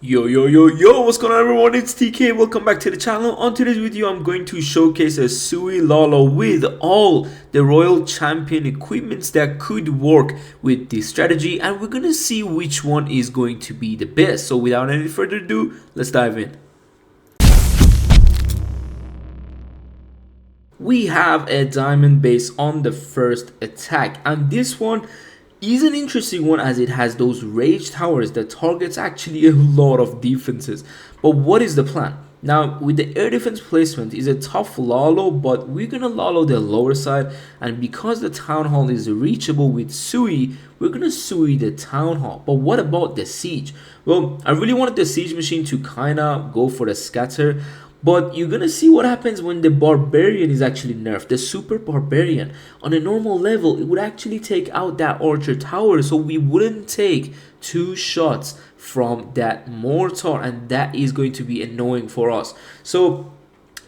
Yo, what's going on everyone? It's TK. Welcome back to the channel. On today's video, I'm going to showcase a PEACEEE Lalo with all the Royal Champion equipments that could work with this strategy, and we're gonna see which one is going to be the best. So without any further ado, let's dive in. We have a diamond base on the first attack, and this one is an interesting one as it has those rage towers that targets actually a lot of defenses. But what is the plan? Now with the air defense placement is a tough Lalo, but we're gonna Lalo the lower side, and because the town hall is reachable with PEACEEE, we're gonna PEACEEE the town hall. But what about the siege? Well, I really wanted the siege machine to kinda go for the scatter, but you're gonna see what happens when the barbarian is actually nerfed. The super barbarian on a normal level, it would actually take out that archer tower, so we wouldn't take 2 shots from that mortar, and that is going to be annoying for us. So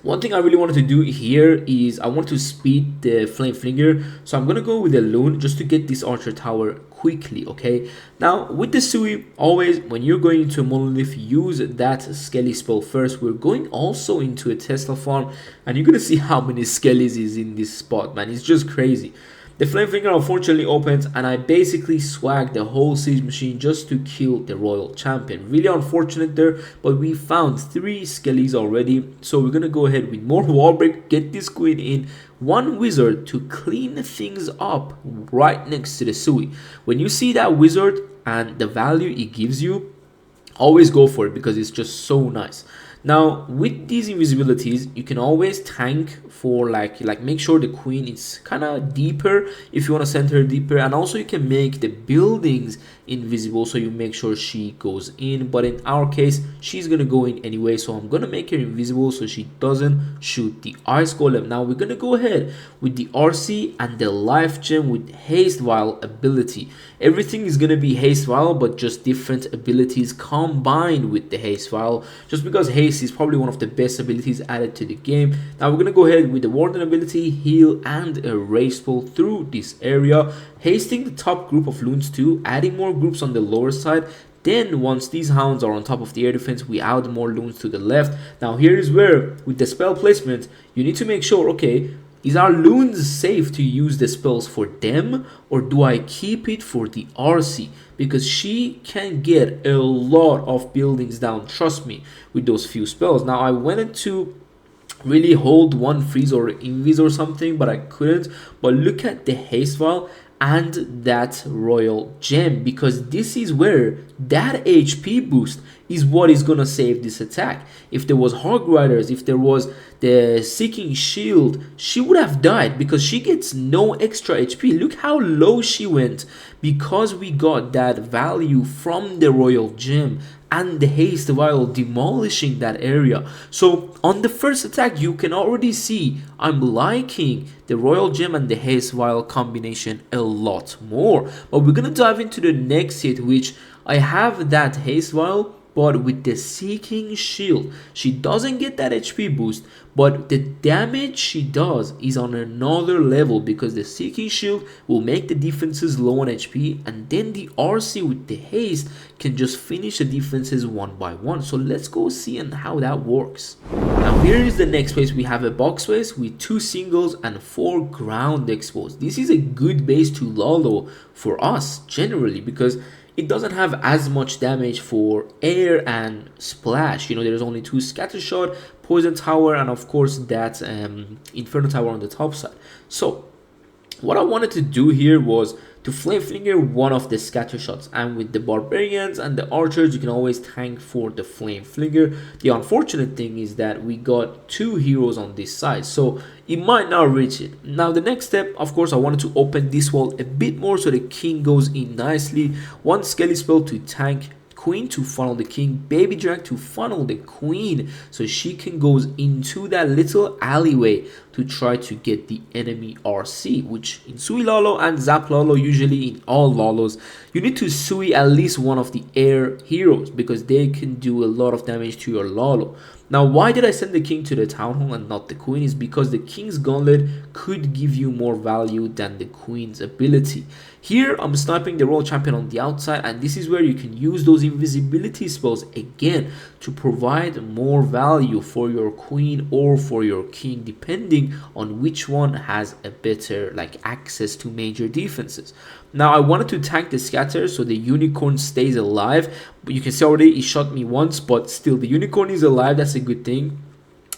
one thing I really wanted to do here is I want to speed the flame flinger, so I'm gonna go with the loon just to get this archer tower quickly. Okay, now with the PEACEEE, always when you're going into a monolith, use that skelly spell first. We're going also into a Tesla farm, and you're gonna see how many skellies is in this spot, man. It's just crazy. The flame finger unfortunately opens, and I basically swagged the whole siege machine just to kill the royal champion. Really unfortunate there, but we found 3 skellies already, so we're gonna go ahead with more wall break, get this queen in, 1 wizard to clean things up right next to the PEACEEE. When you see that wizard and the value it gives you, always go for it because it's just so nice. Now with these invisibilities, you can always tank for like make sure the queen is kind of deeper if you want to send her deeper, and also you can make the buildings invisible so you make sure she goes in. But in our case, she's gonna go in anyway, so I'm gonna make her invisible so she doesn't shoot the ice golem. Now we're gonna go ahead with the RC and the life gem with haste vial ability. Everything is gonna be haste vial, but just different abilities combined with the haste vial, just because haste is probably one of the best abilities added to the game. Now we're gonna go ahead with the warden ability, heal, and a rage spell through this area, hasting the top group of loons too, adding more groups on the lower side. Then once these hounds are on top of the air defense, we add more loons to the left. Now here is where with the spell placement you need to make sure, okay, is our loons safe to use the spells for them, or do I keep it for the RC? Because she can get a lot of buildings down, trust me, with those few spells. Now I wanted to really hold one freeze or invis or something, but I couldn't. But look at the haste vial and that royal gem, because this is where that HP boost is what is gonna save this attack. If there was Hog Riders, if there was the Seeking Shield, she would have died because she gets no extra HP. Look how low she went because we got that value from the royal gem and the haste vial demolishing that area. So on the first attack, you can already see I'm liking the royal gem and the haste vial combination a lot more. But we're gonna dive into the next hit, which I have that haste vial, but with the Seeking Shield. She doesn't get that HP boost, but the damage she does is on another level because the Seeking Shield will make the defenses low on HP, and then the RC with the haste can just finish the defenses one by one. So let's go see and how that works. Now here is the next base. We have a box base with 2 singles and 4 ground exposed. This is a good base to Lalo for us generally because it doesn't have as much damage for air and splash. You know, there's only 2 scatter shot, poison tower, and of course that inferno tower on the top side. So what I wanted to do here was to flame flinger one of the scatter shots, and with the barbarians and the archers you can always tank for the flame flinger. The unfortunate thing is that we got 2 heroes on this side, so it might not reach it. Now the next step, of course, I wanted to open this wall a bit more so the king goes in nicely. 1 skelly spell to tank queen to funnel the king, baby drag to funnel the queen so she can goes into that little alleyway to try to get the enemy RC, which in PEACEEE Lalo and Zap Lalo, usually in all Lalos, you need to PEACEEE at least one of the air heroes because they can do a lot of damage to your Lalo. Now why did I send the king to the town hall and not the queen? Is because the king's gauntlet could give you more value than the queen's ability. Here I'm sniping the royal champion on the outside, and this is where you can use those invisibility spells again to provide more value for your queen or for your king, depending on which one has a better like access to major defenses. Now I wanted to tank the scatter so the unicorn stays alive, but you can see already it shot me once, but still the unicorn is alive. That's a good thing.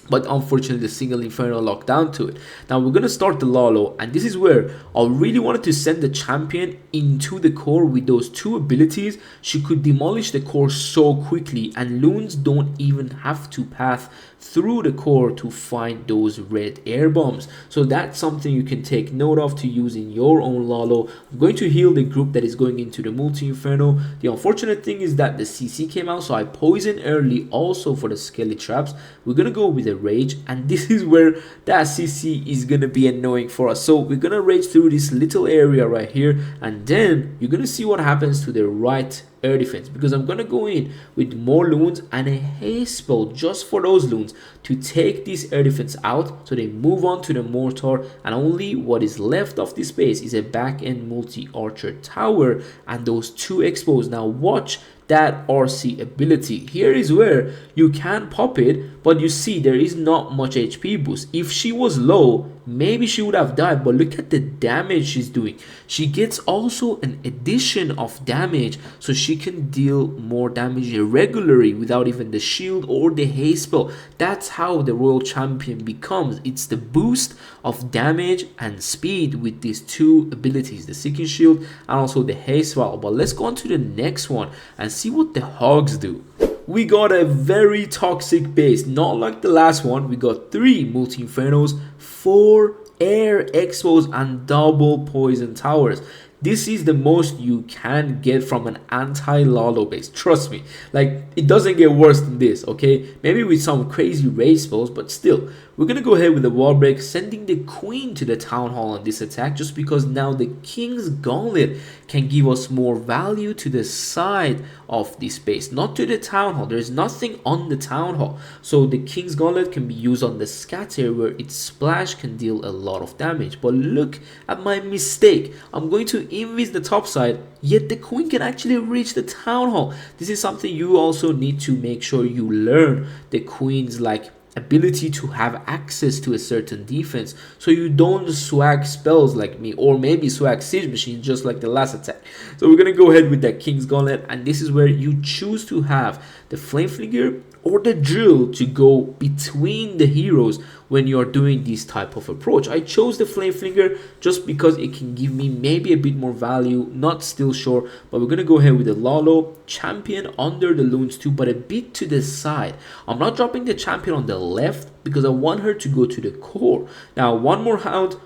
But unfortunately the single inferno locked down to it. Now we're gonna start the Lalo, and this is where I really wanted to send the champion into the core with those two abilities. She could demolish the core so quickly, and loons don't even have to pass through the core to find those red air bombs. So that's something you can take note of to use in your own Lalo. I'm going to heal the group that is going into the multi inferno. The unfortunate thing is that the CC came out, so I poisoned early also for the skelly traps. We're gonna go with a rage, and this is where that CC is gonna be annoying for us. So we're gonna rage through this little area right here, and then you're gonna see what happens to the right air defense, because I'm gonna go in with more loons and a haste spell just for those loons to take this air defense out, so they move on to the mortar, and only what is left of this base is a back end multi archer tower and those two expos. Now watch that RC ability. Here is where you can pop it, but you see there is not much HP boost. If she was low, maybe she would have died, but look at the damage she's doing. She gets also an addition of damage, so she can deal more damage irregularly without even the shield or the haste spell. That's how the royal champion becomes. It's the boost of damage and speed with these two abilities, the seeking shield and also the haste spell. But let's go on to the next one and see what the hogs do. We got a very toxic base, not like the last one. We got 3 multi infernos, 4 air expos and double poison towers. This is the most you can get from an anti-Lalo base. Trust me, like it doesn't get worse than this, okay? Maybe with some crazy race spells, but still. We're gonna go ahead with the wall break, sending the queen to the town hall on this attack, just because now the king's gauntlet can give us more value to the side of this base, not to the town hall. There's nothing on the town hall, so the king's gauntlet can be used on the scatter, where its splash can deal a lot of damage. But look at my mistake. I'm going to invis the top side, yet the queen can actually reach the town hall. This is something you also need to make sure you learn, the queen's like ability to have access to a certain defense, so you don't swag spells like me, or maybe swag siege machine just like the last attack. So we're gonna go ahead with that king's gauntlet, and this is where you choose to have the flame flinger or the drill to go between the heroes when you're doing this type of approach. I chose the flame flinger just because it can give me maybe a bit more value, not still sure, but we're gonna go ahead with the Lalo champion under the loons too, but a bit to the side. I'm not dropping the champion on the left because I want her to go to the core. Now one more hound,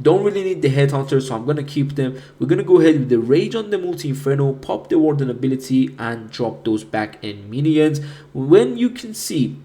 don't really need the headhunter, so I'm gonna keep them. We're gonna go ahead with the rage on the multi inferno, pop the warden ability and drop those back end minions. When you can see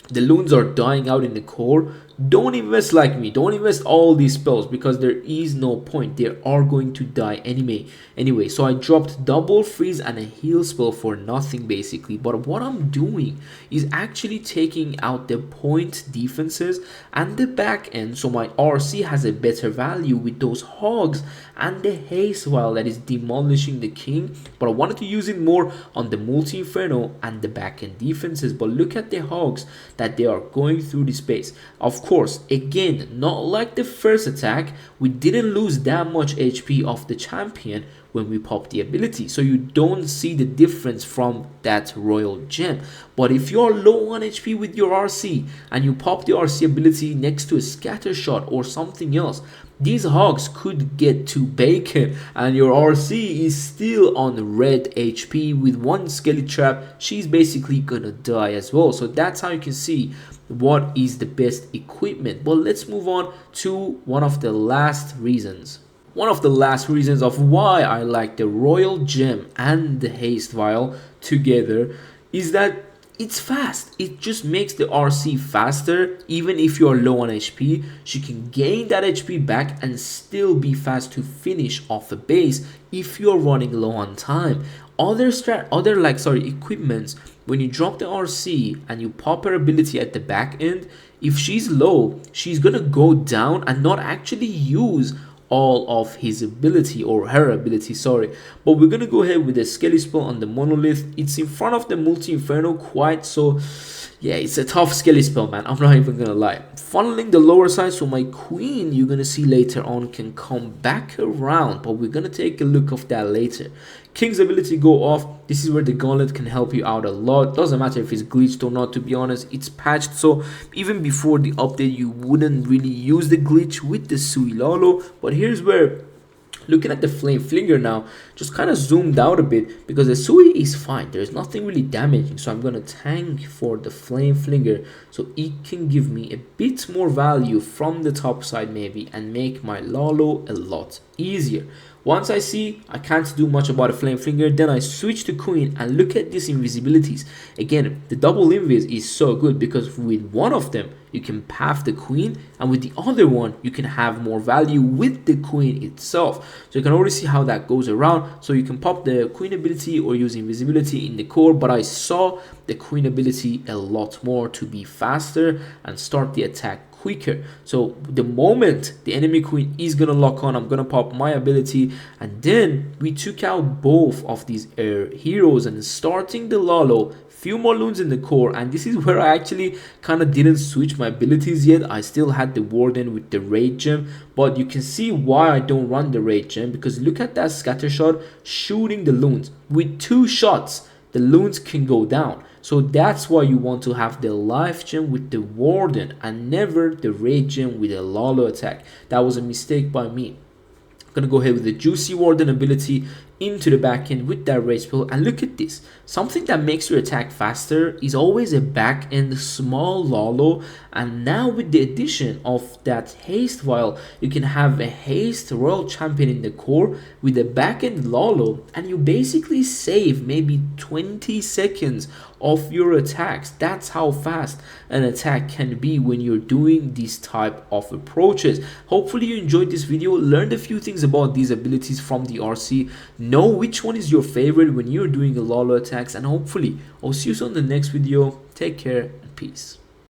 the loons are dying out in the core, don't invest like me. Don't invest all these spells because there is no point. They are going to die anyway. So I dropped double freeze and a heal spell for nothing basically. But what I'm doing is actually taking out the point defenses and the back end, so my RC has a better value with those hogs and the haste while that is demolishing the king. But I wanted to use it more on the multi inferno and the back end defenses. But look at the hogs that they are going through the space. Of course, again, not like the first attack, we didn't lose that much HP of the champion when we pop the ability, so you don't see the difference from that royal gem. But if you're low on HP with your RC and you pop the RC ability next to a scatter shot or something else, these hogs could get to bacon and your RC is still on red HP. With one skelly trap, she's basically gonna die as well. So that's how you can see what is the best equipment. But let's move on to one of the last reasons. One of the last reasons of why I like the royal gem and the haste vial together is that it's fast. It just makes the RC faster. Even if you're low on HP, she can gain that HP back and still be fast to finish off a base if you're running low on time. Other equipments, when you drop the RC and you pop her ability at the back end, if she's low, she's gonna go down and not actually use all of his ability, or her ability, sorry. But we're gonna go ahead with the Skelly spell on the monolith. It's in front of the multi inferno quite, so yeah, it's a tough Skelly spell, man, I'm not even gonna lie. Funneling the lower side, so my queen, you're gonna see later on, can come back around, but we're gonna take a look of that later. King's ability go off. This is where the gauntlet can help you out a lot. Doesn't matter if it's glitched or not, to be honest. It's patched, so even before the update you wouldn't really use the glitch with the Suilalo. But here's where, looking at the flame flinger now, just kind of zoomed out a bit, because the Sui is fine, there's nothing really damaging, so I'm gonna tank for the flame flinger so it can give me a bit more value from the top side maybe, and make my Lalo a lot easier. Once I see I can't do much about a flame flinger, then I switch to queen, and look at these invisibilities. Again, the double invis is so good, because with one of them you can path the queen, and with the other one you can have more value with the queen itself. So you can already see how that goes around. So you can pop the queen ability or use invisibility in the core, but I saw the queen ability a lot more to be faster and start the attack quicker. So the moment the enemy queen is gonna lock on, I'm gonna pop my ability, and then we took out both of these air heroes and starting the Lalo. Few more loons in the core, and this is where I actually kind of didn't switch my abilities yet. I still had the warden with the raid gem, but you can see why I don't run the raid gem, because look at that scatter shot shooting the loons. With 2 shots the loons can go down. So that's why you want to have the life gem with the warden and never the raid gem with a Lalo attack. That was a mistake by me. I'm gonna go ahead with the juicy warden ability into the back end with that rage spell, and look at this. Something that makes your attack faster is always a back end small Lalo, and now with the addition of that haste vial, you can have a haste royal champion in the core with a back end Lalo, and you basically save maybe 20 seconds of your attacks. That's how fast an attack can be when you're doing these type of approaches. Hopefully you enjoyed this video, learned a few things about these abilities from the RC, know which one is your favorite when you're doing a Lalo attacks, and hopefully I'll see you on the next video. Take care and peace.